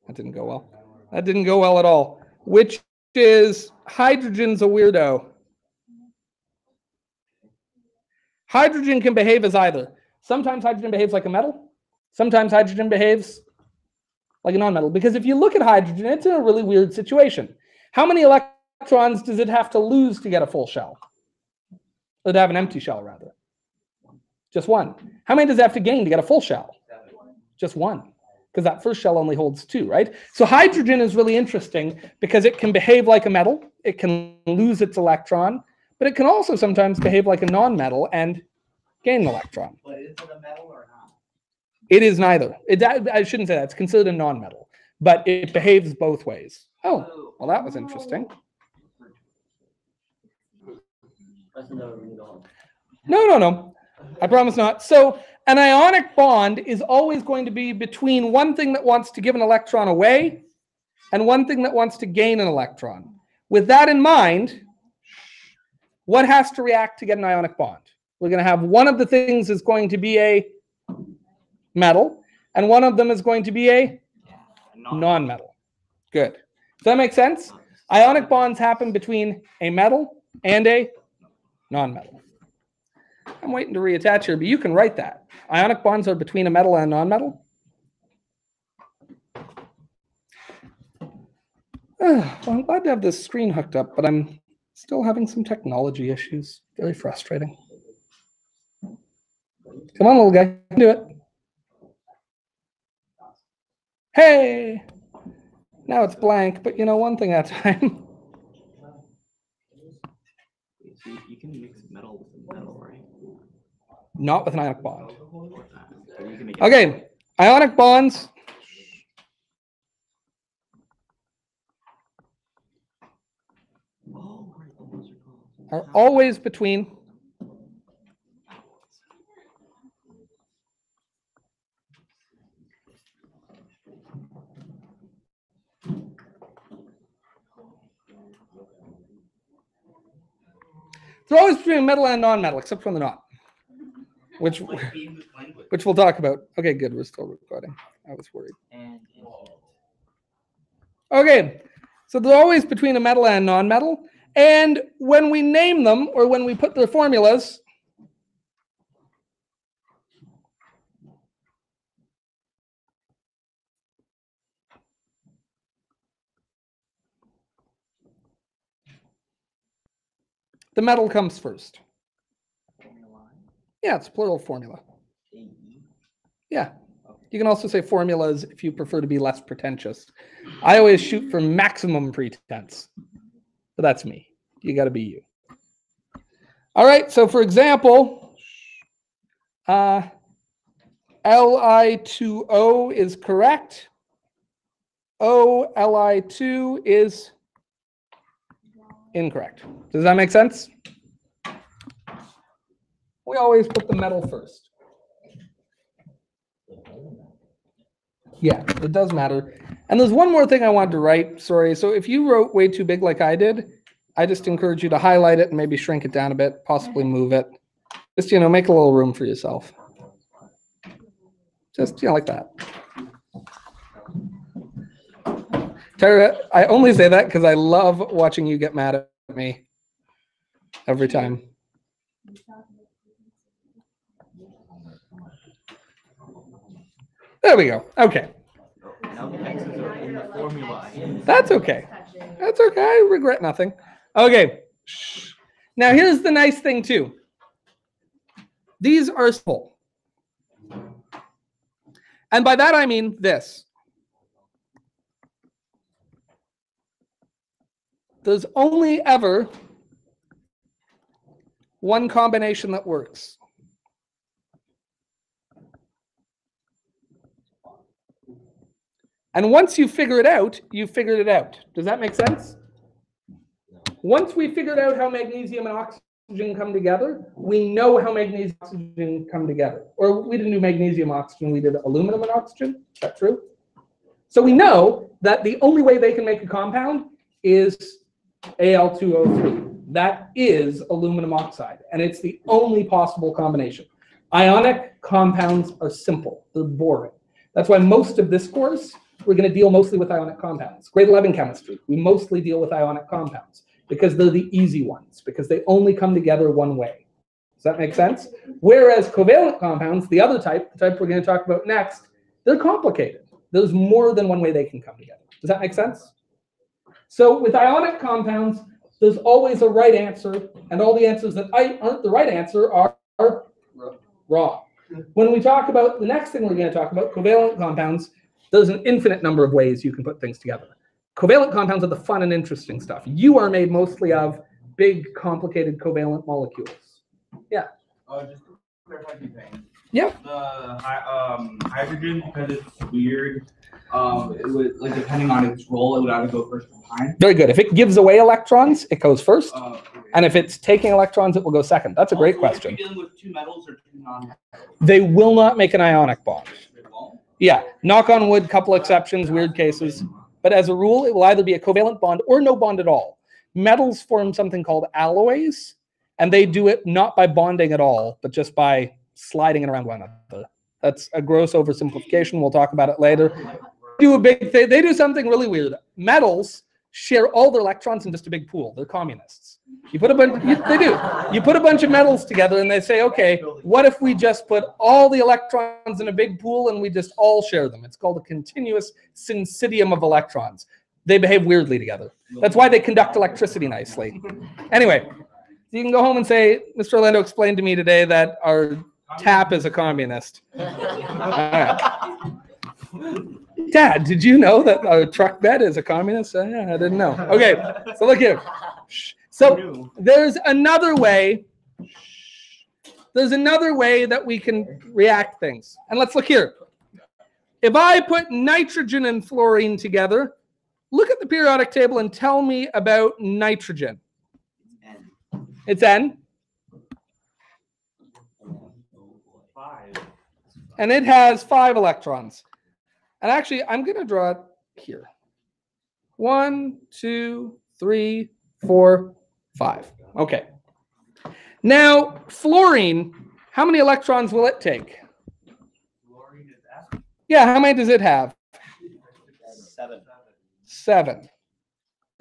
that didn't go well. That didn't go well at all. Which is hydrogen's a weirdo. Hydrogen can behave as either. Sometimes hydrogen behaves like a metal. Sometimes hydrogen behaves like a non-metal. Because if you look at hydrogen, it's in a really weird situation. How many electrons does it have to lose to get a full shell? Or to have an empty shell, rather? Just 1. How many does it have to gain to get a full shell? Just 1. because that first shell only holds 2, right? So hydrogen is really interesting because it can behave like a metal. It can lose its electron, but it can also sometimes behave like a non-metal and gain an electron. But is it a metal or not? It is neither. I shouldn't say that. It's considered a non-metal, but it behaves both ways. Oh, well, that was interesting. No. I promise not. So an ionic bond is always going to be between one thing that wants to give an electron away and one thing that wants to gain an electron. With that in mind, what has to react to get an ionic bond? We're going to have one of the things is going to be a metal, and one of them is going to be a non-metal. Good. Does that make sense? Ionic bonds happen between a metal and a non-metal. I'm waiting to reattach here, but you can write that. Ionic bonds are between a metal and a non-metal. Well, I'm glad to have this screen hooked up, but I'm still having some technology issues. Very frustrating. Come on, little guy. You can do it. Hey! Now it's blank, but you know, one thing at a time. So you can mix metal with metal, right? Not with an ionic bond. But you can make Okay, ionic bonds. Oh, right, those Are always between they're always between metal and non-metal, except when they're not. Which we'll talk about. Okay, good. We're still recording. I was worried. Okay, so they're always between a metal and non-metal. And when we name them, or when we put their formulas, the metal comes first. Yeah, it's a plural formula. Yeah. You can also say formulas if you prefer to be less pretentious. I always shoot for maximum pretense. But that's me. You got to be you. All right. So for example, Li2O is correct. O Li2 is incorrect. Does that make sense? We always put the metal first. Yeah, it does matter. And there's one more thing I wanted to write. Sorry. So if you wrote way too big like I did, I just encourage you to highlight it and maybe shrink it down a bit, possibly move it. Just, you know, make a little room for yourself. Just, you know, like that. Tara, I only say that because I love watching you get mad at me every time. There we go. Okay. Now the X's are in the formula. That's okay. That's okay. I regret nothing. Okay. Now here's the nice thing too. These are simple. And by that I mean this. There's only ever one combination that works. And once you figure it out, you've figured it out. Does that make sense? Once we figured out how magnesium and oxygen come together, we know how magnesium and oxygen come together. Or we didn't do magnesium oxygen, we did aluminum and oxygen. Is that true? So we know that the only way they can make a compound is Al2O3. That is aluminum oxide, and it's the only possible combination. Ionic compounds are simple. They're boring. That's why most of this course, we're going to deal mostly with ionic compounds. Grade 11 chemistry, we mostly deal with ionic compounds because they're the easy ones, because they only come together one way. Does that make sense? Whereas covalent compounds, the other type, the type we're going to talk about next, they're complicated. There's more than one way they can come together. Does that make sense? So with ionic compounds, there's always a right answer, and all the answers that aren't the right answer are wrong. When we talk about the next thing we're going to talk about, covalent compounds, There's an infinite number of ways you can put things together. Covalent compounds are the fun and interesting stuff. You are made mostly of big, complicated covalent molecules. Yeah. Just to clarify two things. Yeah. The hydrogen, because it's weird, it would, like, depending on its role, it would either go first or behind. Very good. If it gives away electrons, it goes first. And if it's taking electrons, it will go second. That's a great question. If you're dealing with two metals or two non-metals. They will not make an ionic bond. They won't? Yeah. Knock on wood, couple exceptions, weird cases. But as a rule, it will either be a covalent bond or no bond at all. Metals form something called alloys, and they do it not by bonding at all, but just by sliding it around one another. That's a gross oversimplification. We'll talk about it later. They do something really weird. Metals share all their electrons in just a big pool. They're communists. You put a bunch. They do. You put a bunch of metals together, and they say, okay, what if we just put all the electrons in a big pool and we just all share them? It's called a continuous syncytium of electrons. They behave weirdly together. That's why they conduct electricity nicely. Anyway, you can go home and say, Mr. Orlando explained to me today that our tap is a communist. All right. Dad, did you know that our truck bed is a communist? Yeah, I didn't know. Okay, so look here. So there's another way. There's another way that we can react things. And let's look here. If I put nitrogen and fluorine together, look at the periodic table and tell me about nitrogen. It's N. 5. And it has 5 electrons. And actually, I'm going to draw it here. 1, 2, 3, 4, 5. Okay. Now, fluorine, how many electrons will it take? Fluorine is F. Yeah, how many does it have? 7. 7.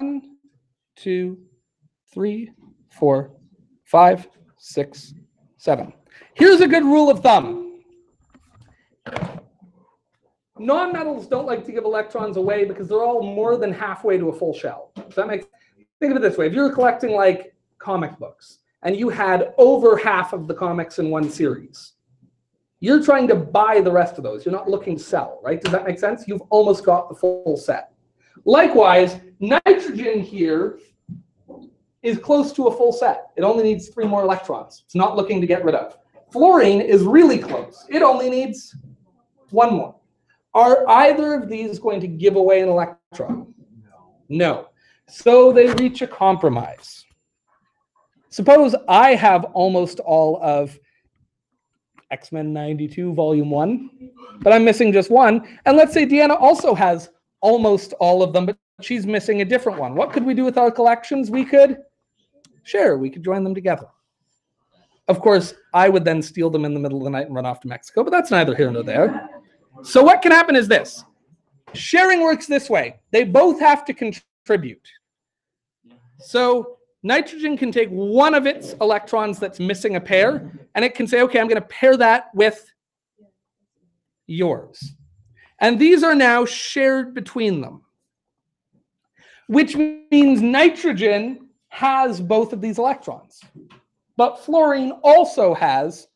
1, 2, 3, 4, 5, 6, 7. Here's a good rule of thumb. Non-metals don't like to give electrons away because they're all more than halfway to a full shell. Does that make sense? Think of it this way. If you're collecting like comic books and you had over half of the comics in one series, you're trying to buy the rest of those. You're not looking to sell, right? Does that make sense? You've almost got the full set. Likewise, nitrogen here is close to a full set. It only needs 3 more electrons. It's not looking to get rid of. Fluorine is really close. It only needs 1 more. Are either of these going to give away an electron? No. So they reach a compromise. Suppose I have almost all of X-Men 92 Volume 1, but I'm missing just 1. And let's say Deanna also has almost all of them, but she's missing a different one. What could we do with our collections? We could share. We could join them together. Of course, I would then steal them in the middle of the night and run off to Mexico, but that's neither here nor there. So what can happen is this. Sharing works this way. They both have to contribute. So nitrogen can take one of its electrons that's missing a pair, and it can say, okay, I'm going to pair that with yours. And these are now shared between them, which means nitrogen has both of these electrons. But fluorine also has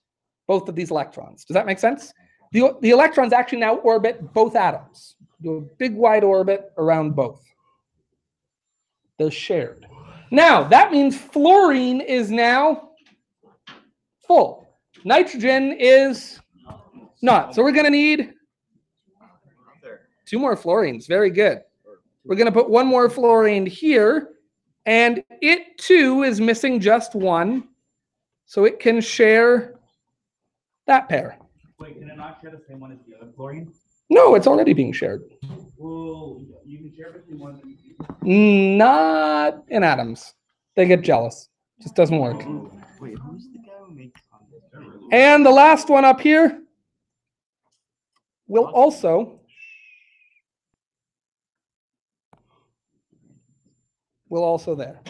both of these electrons. Does that make sense? The electrons actually now orbit both atoms. Do a big wide orbit around both. They're shared. Now, that means fluorine is now full. Nitrogen is not. So we're going to need 2 more fluorines. Very good. We're going to put 1 more fluorine here. And it, too, is missing just 1. So it can share that pair. Wait, can it not share the same one as the other fluorine? No, it's already being shared. Well, you can share between one and two. Not in atoms. They get jealous. Just doesn't work. Wait, who's the guy who makes content? And the last one up here will also there.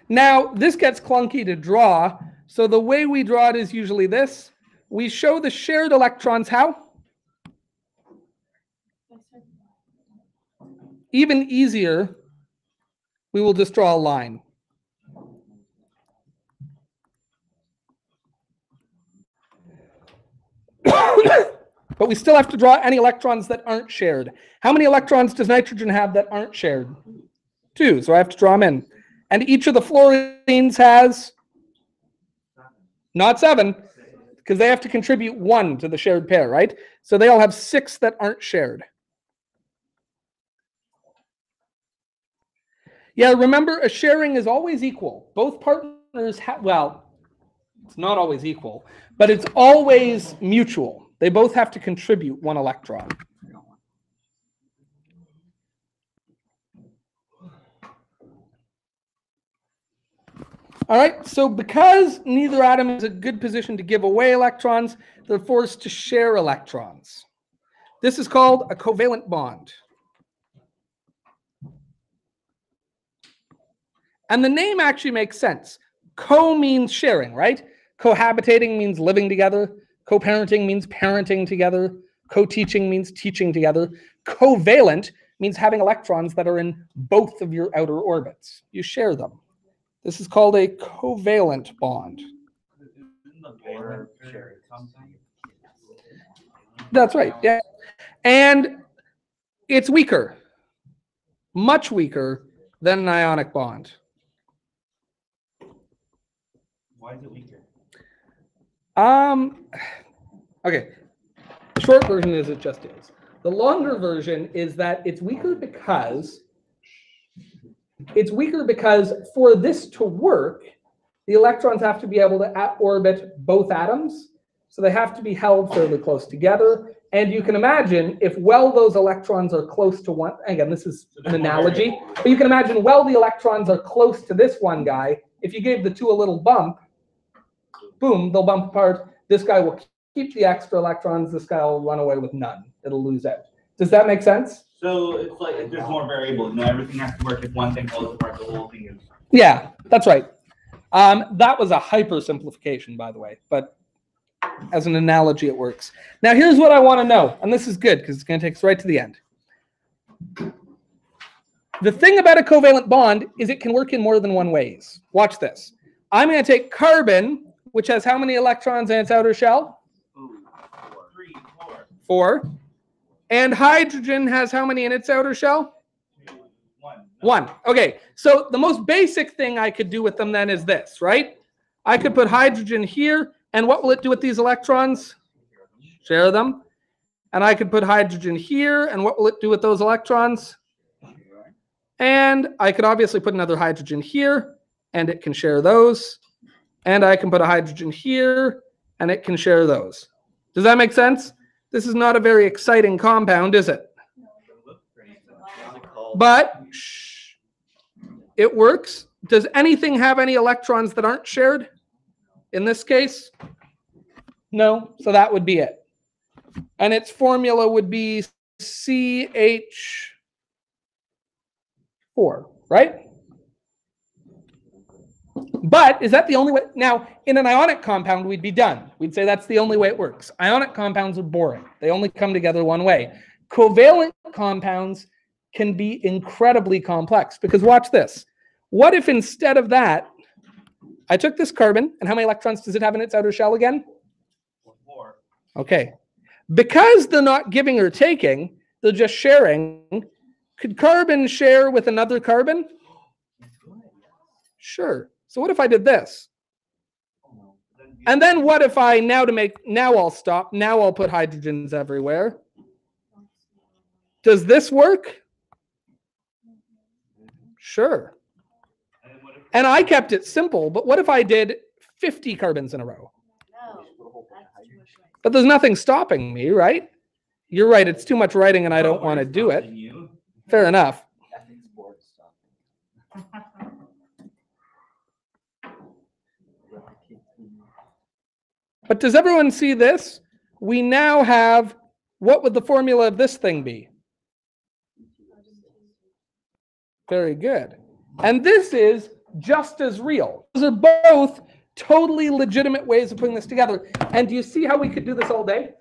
Now, this gets clunky to draw. So the way we draw it is usually this. We show the shared electrons how? Even easier, we will just draw a line. But we still have to draw any electrons that aren't shared. How many electrons does nitrogen have that aren't shared? 2, so I have to draw them in. And each of the fluorines has not 7, because they have to contribute 1 to the shared pair, right? So they all have 6 that aren't shared. Yeah, remember, a sharing is always equal. Both partners have, well, it's not always equal, but it's always mutual. They both have to contribute 1 electron. All right, so because neither atom is a good position to give away electrons, they're forced to share electrons. This is called a covalent bond. And the name actually makes sense. Co means sharing, right? Cohabitating means living together. Co-parenting means parenting together. Co-teaching means teaching together. Covalent means having electrons that are in both of your outer orbits. You share them. This is called a covalent bond. That's right, yeah. And it's weaker, much weaker than an ionic bond. Why is it weaker? Okay. The short version is it just is. The longer version is that it's weaker because for this to work, the electrons have to be able to orbit both atoms. So they have to be held fairly close together. And you can imagine if those electrons are close to one, again, this is an analogy, but you can imagine the electrons are close to this one guy. If you gave the two a little bump, boom, they'll bump apart. This guy will keep the extra electrons. This guy will run away with none. It'll lose out. Does that make sense? So it's like if there's more variables, everything has to work. If one thing falls apart, the whole thing is. Yeah, that's right. That was a hyper simplification, by the way, but as an analogy, it works. Now, here's what I want to know, and this is good because it's going to take us right to the end. The thing about a covalent bond is it can work in more than one ways. Watch this. I'm going to take carbon, which has how many electrons in its outer shell? 4. And hydrogen has how many in its outer shell? 1. Okay, so the most basic thing I could do with them then is this, right? I could put hydrogen here, and what will it do with these electrons? Share them. And I could put hydrogen here, and what will it do with those electrons? And I could obviously put another hydrogen here, and it can share those. And I can put a hydrogen here, and it can share those. Does that make sense? This is not a very exciting compound, is it? But it works. Does anything have any electrons that aren't shared? In this case? No, so that would be it. And its formula would be CH4, right? But is that the only way? Now, in an ionic compound, we'd be done. We'd say that's the only way it works. Ionic compounds are boring. They only come together one way. Covalent compounds can be incredibly complex because watch this. What if instead of that, I took this carbon, and how many electrons does it have in its outer shell again? 4. Okay. Because they're not giving or taking, they're just sharing. Could carbon share with another carbon? Sure. So what if I did this? And then what if I, now I'll stop. Now I'll put hydrogens everywhere. Does this work? Sure. And I kept it simple, but what if I did 50 carbons in a row? But there's nothing stopping me, right? You're right, it's too much writing and I don't want to do it. Fair enough. But does everyone see this? We now have, what would the formula of this thing be? Very good. And this is just as real. Those are both totally legitimate ways of putting this together. And do you see how we could do this all day?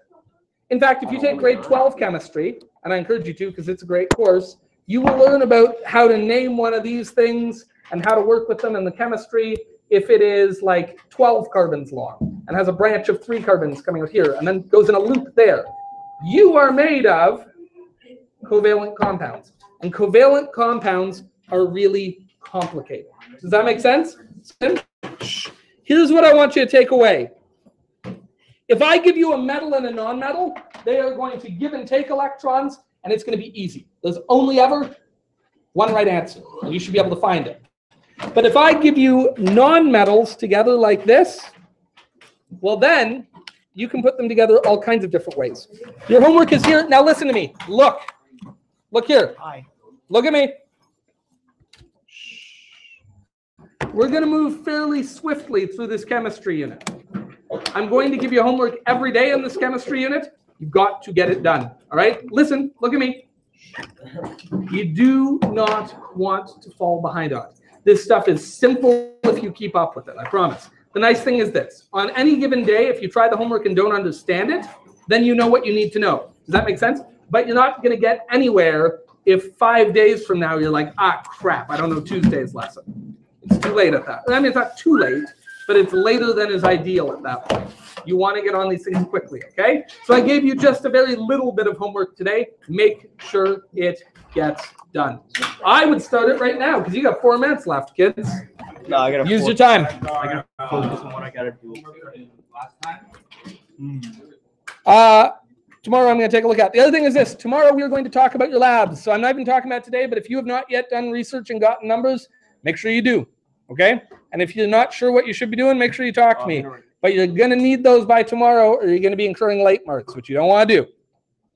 In fact, if you take grade 12 chemistry, and I encourage you to because it's a great course, you will learn about how to name one of these things and how to work with them in the chemistry if it is like 12 carbons long and has a branch of 3 carbons coming out here and then goes in a loop there. You are made of covalent compounds. And covalent compounds are really complicated. Does that make sense? Here's what I want you to take away. If I give you a metal and a non-metal, they are going to give and take electrons, and it's going to be easy. There's only ever one right answer, and you should be able to find it. But if I give you non-metals together like this, well then, you can put them together all kinds of different ways. Your homework is here. Now listen to me. Look. Look here. Hi. Look at me. We're going to move fairly swiftly through this chemistry unit. I'm going to give you homework every day in this chemistry unit. You've got to get it done. All right? Listen, look at me. You do not want to fall behind on it. This stuff is simple if you keep up with it, I promise. The nice thing is this. On any given day, if you try the homework and don't understand it, then you know what you need to know. Does that make sense? But you're not going to get anywhere if 5 days from now you're like, ah, crap, I don't know Tuesday's lesson. It's too late at that. I mean, it's not too late, but it's later than is ideal at that point. You want to get on these things quickly, okay? So I gave you just a very little bit of homework today. Make sure it gets done. I would start it right now because you got 4 minutes left, kids. No, I gotta use your time. I gotta focus on what I gotta do. Tomorrow I'm going to take a look at. The other thing is this. Tomorrow we are going to talk about your labs. So I'm not even talking about it today, but if you have not yet done research and gotten numbers, make sure you do, okay? And if you're not sure what you should be doing, make sure you talk to me. But you're going to need those by tomorrow or you're going to be incurring late marks, which you don't want to do,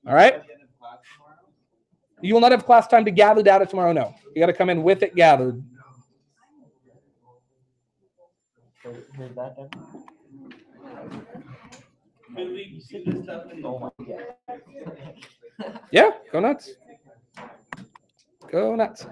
all right? You will not have class time to gather data tomorrow, no. You got to come in with it gathered. Here's that then. Oh my God. Yeah, go nuts. Go nuts.